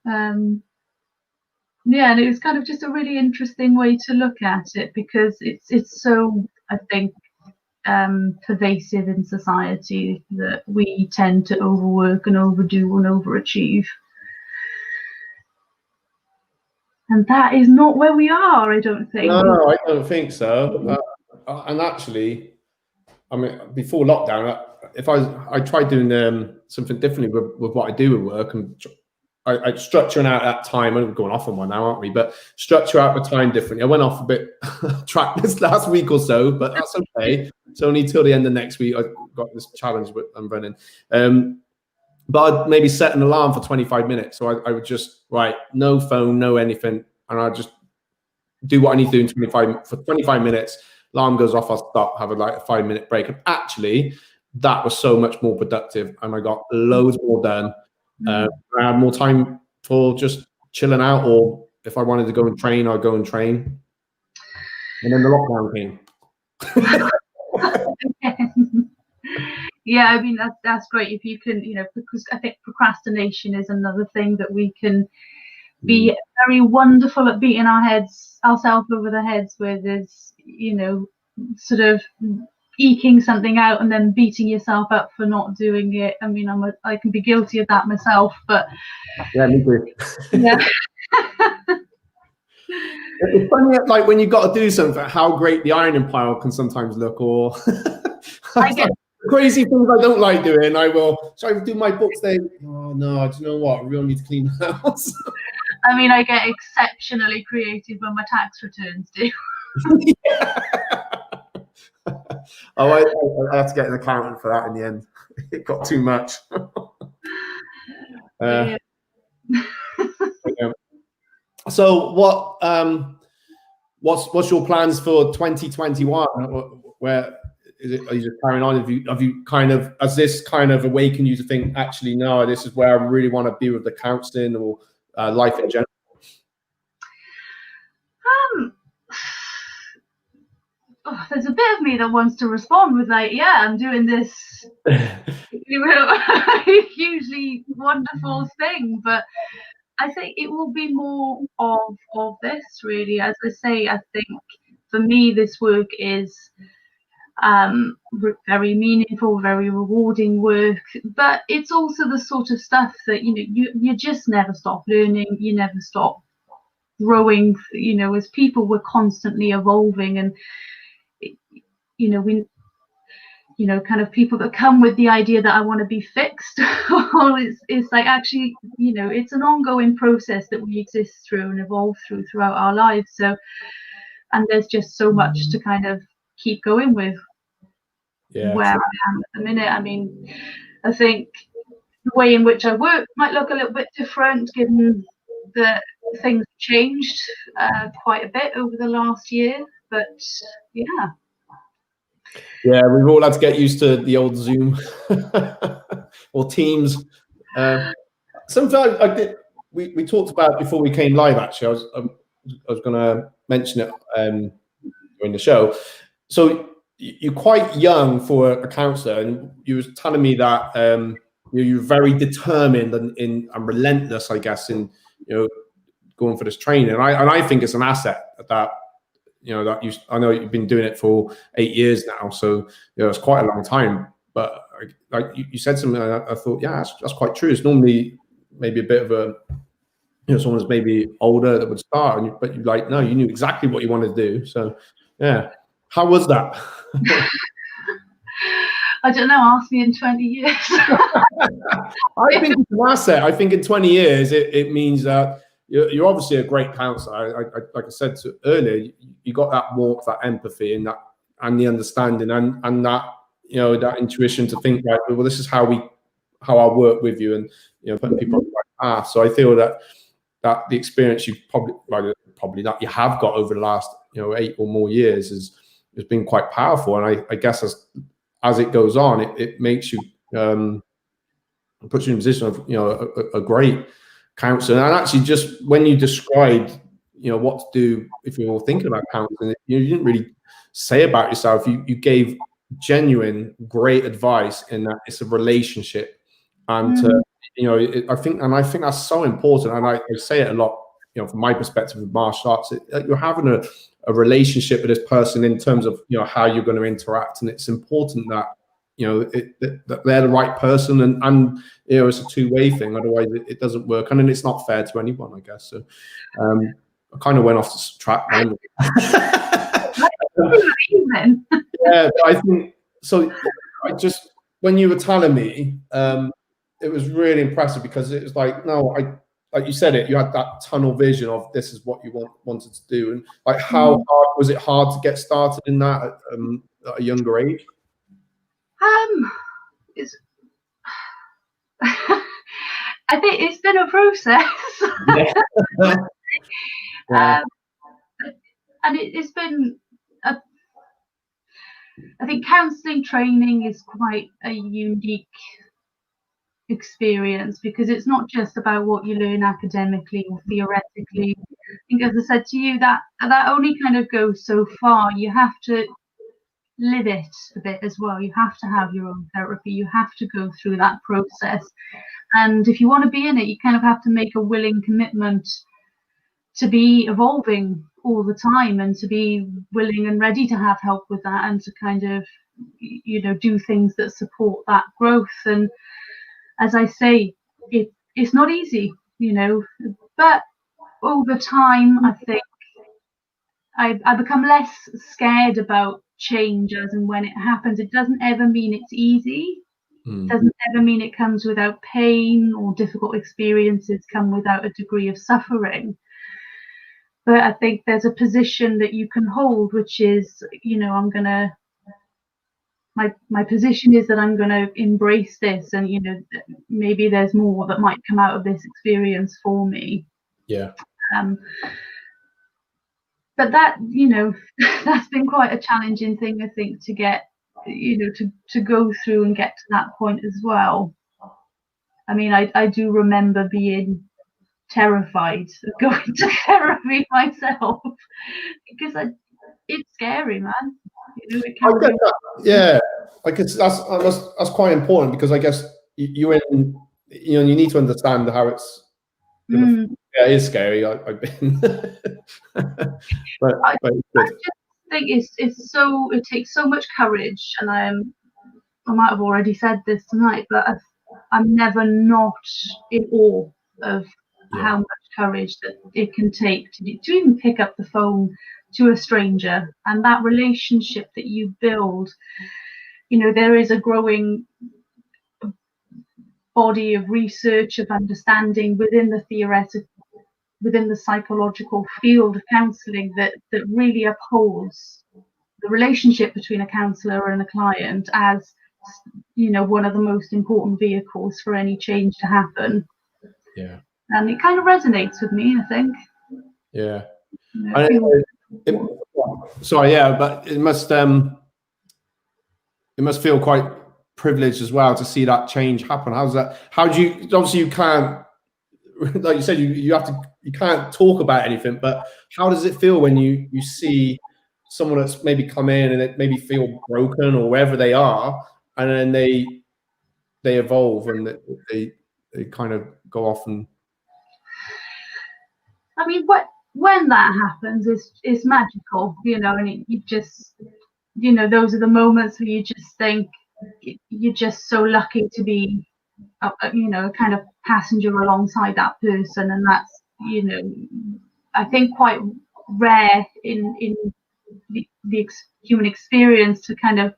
And it was kind of just a really interesting way to look at it, because it's so, I think, pervasive in society that we tend to overwork and overdo and overachieve. And that is not where we are, I don't think. No, I don't think so. And actually, I mean, before lockdown, I tried doing something differently with what I do with work, and I structuring out that time. We're going off on one now, aren't we? But structure out the time differently. I went off a bit track this last week or so, but that's okay. It's only till the end of next week. I've got this challenge I'm running. But I'd maybe set an alarm for 25 minutes. So I would just, no phone, no anything. And I'd just do what I need to do for 25 minutes. Alarm goes off, I'll stop, have a 5-minute break. And actually, that was so much more productive. And I got loads more done. I had more time for just chilling out, or if I wanted to go and train, I'd go and train. And then the lockdown came. Yeah, I mean, that's great if you can, because I think procrastination is another thing that we can be very wonderful at beating ourselves over the heads with, is, sort of eking something out and then beating yourself up for not doing it. I mean, I can be guilty of that myself, but yeah, me too. Yeah. It's funny, like when you've got to do something, how great the ironing pile can sometimes look, or I get crazy things I don't like doing, I will. So I do my books. Oh no, do you know what? I really need to clean the house. I mean, I get exceptionally creative when my tax returns due. Oh, I had to get an accountant for that in the end. It got too much. Yeah. Yeah. So what's your plans for 2021? Where is it? Are you just carrying on? Have you kind of, has this kind of awakened you to think, actually, no, this is where I really want to be with the counselling or life in general? There's a bit of me that wants to respond with like, yeah, I'm doing this hugely wonderful thing, but I think it will be more of this really. As I say, I think for me this work is very meaningful, very rewarding work, but it's also the sort of stuff that you just never stop learning, you never stop growing. As people, we're constantly evolving, and kind of people that come with the idea that I want to be fixed. It's like, actually, it's an ongoing process that we exist through and evolve throughout our lives. So, and there's just so much to kind of keep going with. Yeah, where true. I am at the minute. I mean, I think the way in which I work might look a little bit different, given that things changed quite a bit over the last year. But yeah. Yeah, we've all had to get used to the old Zoom or Teams. Something we talked about before we came live. Actually, I was going to mention it during the show. So you're quite young for a counsellor, and you were telling me that you're very determined and relentless, I guess, in going for this training. And I think it's an asset that. I know you've been doing it for 8 years now, so it's quite a long time. But like you said something, I thought, yeah, that's quite true. It's normally maybe a bit of a, someone who's maybe older that would start, but no, you knew exactly what you wanted to do. So yeah, how was that? I don't know. Ask me in 20 years. I think it's an asset. I think in 20 years it means that. You're obviously a great counsellor. Like I said earlier, you got that warmth, that empathy, and the understanding, and that that intuition to think like, well, this is how I work with you, and putting people on the right path. So I feel that the experience you probably that you have got over the last 8 or more years has been quite powerful. And I guess as it goes on, it makes you puts you in a position of a great counselling. And actually, just when you described what to do if you're thinking about counselling, you didn't really say about yourself. You gave genuine great advice in that it's a relationship, and I think that's so important. And I say it a lot, from my perspective with martial arts, you're having a relationship with this person in terms of how you're going to interact, and it's important that that they're the right person, and it's a two-way thing. Otherwise, it doesn't work, and then it's not fair to anyone, I guess. So, I kind of went off the track. Yeah, I think so. When you were telling me, it was really impressive, because it was like, no, like you said it, you had that tunnel vision of this is what you wanted to do, and like how hard was it hard to get started in that at a younger age? I think it's been a process. Yeah. And it's been I think counselling training is quite a unique experience, because it's not just about what you learn academically or theoretically. I think, as I said to you, that only kind of goes so far. You have to live it a bit as well. You have to have your own therapy. You have to go through that process. And if you want to be in it, you kind of have to make a willing commitment to be evolving all the time, and to be willing and ready to have help with that, and to kind of, do things that support that growth. And as I say, it's not easy, but over time, I think I become less scared about change as and when it happens. It doesn't ever mean it's easy. It doesn't ever mean it comes without pain, or difficult experiences come without a degree of suffering. But I think there's a position that you can hold, which is, you know, my position is that I'm going to embrace this, and, you know, maybe there's more that might come out of this experience for me. Yeah. But that, you know, that's been quite a challenging thing, I think, to get, you know, to go through and get to that point as well. I mean, I do remember being terrified of going to therapy myself, because it's scary, man. You know, it can be. Yeah, like that's quite important, because I guess you need to understand how it's. Yeah, it is scary. I've been, I just think it takes so much courage, and I might have already said this tonight, but I'm never not in awe of how much courage that it can take to even pick up the phone to a stranger, and that relationship that you build. You know, there is a growing body of research, of understanding within the theoretical, within the psychological field of counselling, that really upholds the relationship between a counsellor and a client as, you know, one of the most important vehicles for any change to happen. Yeah. And it kind of resonates with me, I think. Yeah. You know, sorry, yeah, but it must feel quite privileged as well to see that change happen. How's that? How do you? Obviously, you can't, like you said, you can't talk about anything. But how does it feel when you see someone that's maybe come in and it maybe feel broken or wherever they are, and then they evolve and they kind of go off and. I mean, when that happens, it's magical, you know, and you just, you know, those are the moments where you just think you're just so lucky to be, you know, kind of passenger alongside that person, and that's, you know, I think quite rare in the human experience to kind of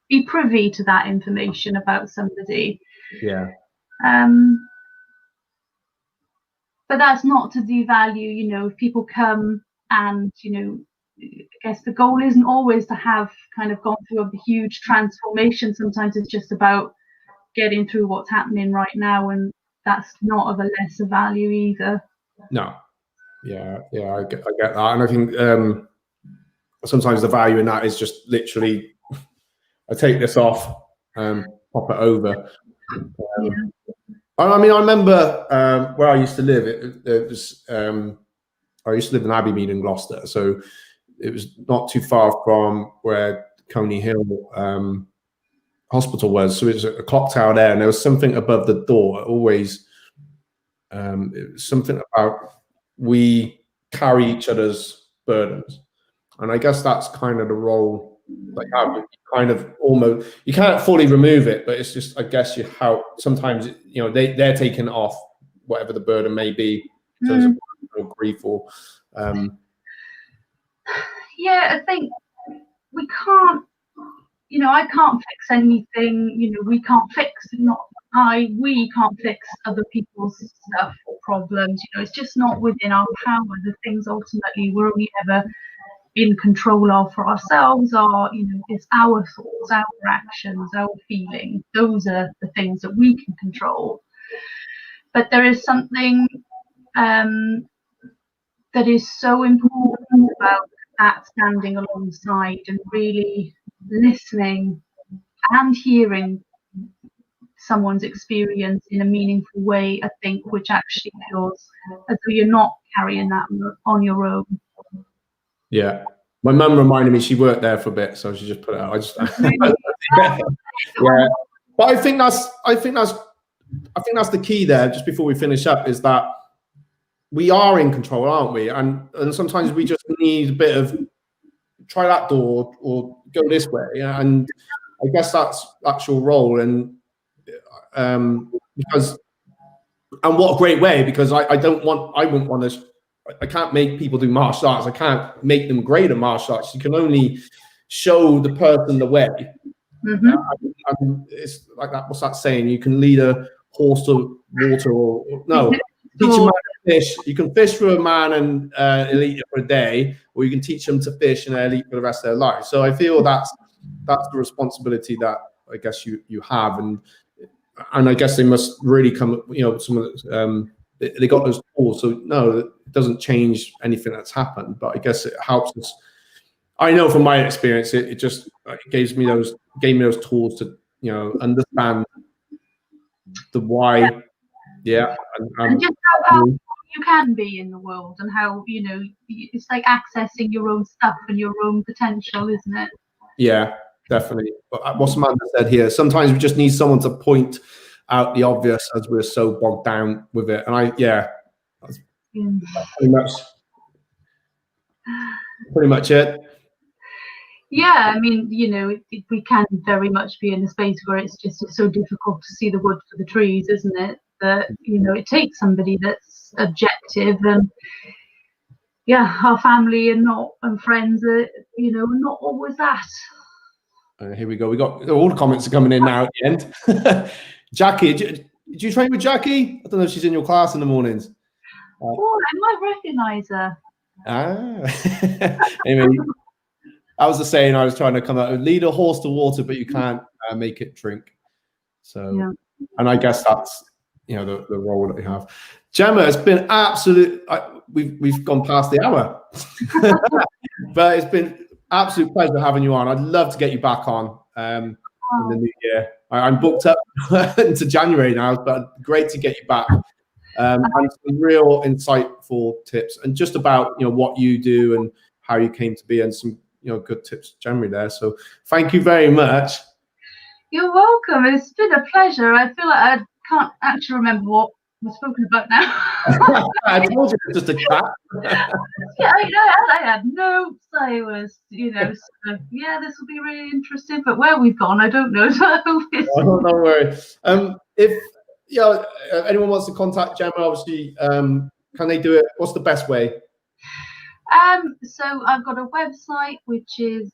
be privy to that information about somebody. Yeah. But that's not to devalue, you know, if people come and, you know, I guess the goal isn't always to have kind of gone through a huge transformation. Sometimes it's just about getting through what's happening right now, and that's not of a lesser value either. No. Yeah, I get that, and I think sometimes the value in that is just literally, I take this off, pop it over. I mean, I remember where I used to live. It was I used to live in Abbeymead in Gloucester, so it was not too far from where Coney Hill Hospital was. So it was a clock tower there, and there was something above the door. Always, it was something about we carry each other's burdens, and I guess that's kind of the role. Like how you kind of almost, you can't fully remove it, but it's just, I guess you how sometimes, you know, they're taking off whatever the burden may be in terms of grief or yeah, I think we can't, you know, I can't fix anything, you know, we can't fix other people's stuff or problems, you know, it's just not within our power. The things ultimately we're only ever in control of for ourselves are, you know, it's our thoughts, our actions, our feelings. Those are the things that we can control. But there is something that is so important about that standing alongside and really listening and hearing someone's experience in a meaningful way, I think, which actually feels as though you're not carrying that on your own. Yeah, my mum reminded me, she worked there for a bit, so she just put it out. I just yeah, but I think that's the key there. Just before we finish up, is that we are in control, aren't we? And sometimes we just need a bit of try that door or go this way. Yeah? And I guess that's your role. And because, and what a great way, because I wouldn't want to. I can't make people do martial arts. I can't make them great at martial arts. You can only show the person the way. Mm-hmm. It's like that. What's that saying? You can lead a horse to water, or no, teach a man to fish. You can fish for a man and he'll eat it for a day, or you can teach them to fish and they'll eat for the rest of their life. So I feel that's the responsibility that I guess you have, and I guess they must really come. Some of the, they got those tools. So no, it doesn't change anything that's happened, but I guess it helps us. I know from my experience, it just gave me those tools to understand the why. Yeah, and just how you can be in the world, and how it's like accessing your own stuff and your own potential, isn't it? Yeah, definitely. But what's Amanda said here? Sometimes we just need someone to point out the obvious, as we're so bogged down with it. And that's pretty much it. Yeah, I mean, we can very much be in a space where it's just so difficult to see the wood for the trees, isn't it? That it takes somebody that's objective, and our family and friends are not always that. Here we go. We got all the comments are coming in now at the end. Jackie, did you train with Jackie? I don't know if she's in your class in the mornings. Oh, I might recognise her. Anyway, that was the saying I was trying to come out with: lead a horse to water, but you can't make it drink. So, and I guess that's the role that we have. Gemma, it's been absolute. We've gone past the hour, but it's been absolute pleasure having you on. I'd love to get you back on in the new year. I'm booked up into January now, but great to get you back. And some real insightful tips, and just about what you do and how you came to be, and some good tips generally there. So thank you very much. You're welcome. It's been a pleasure. I feel like I can't actually remember what we're spoken about now. I told you it's just a chat. I had notes. I was, this will be really interesting. But where we've gone, I don't know. Don't worry. If anyone wants to contact Gemma, obviously, can they do it? What's the best way? So I've got a website which is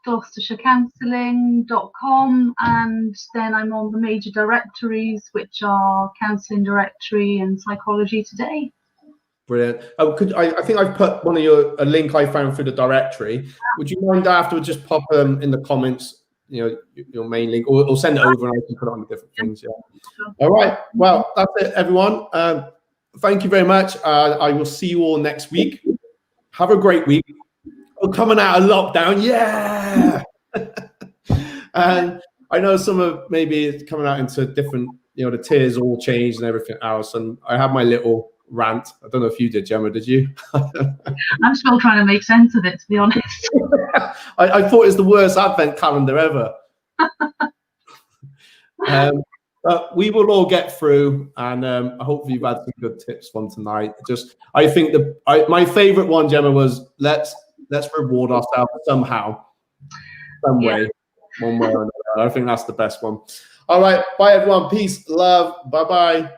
gloucestershirecounselling.com, and then I'm on the major directories, which are Counselling Directory and Psychology Today. Brilliant. I think I've put a link I found through the directory. Would you mind afterwards just pop in the comments, your main link, or send it over and I can put it on the different things. Yeah. All right. Well, that's it, everyone. Thank you very much. I will see you all next week. Have a great week. We're coming out of lockdown. Yeah. And I know some of maybe coming out into different, the tiers all changed and everything else. And I had my little rant. I don't know if you did, Gemma, did you? I'm still trying to make sense of it, to be honest. I thought it was the worst advent calendar ever. But we will all get through, and hopefully you've had some good tips from tonight. I think my favorite one, Gemma, was let's reward ourselves somehow, some way, one way or another. I think that's the best one. All right, bye everyone. Peace, love, bye bye.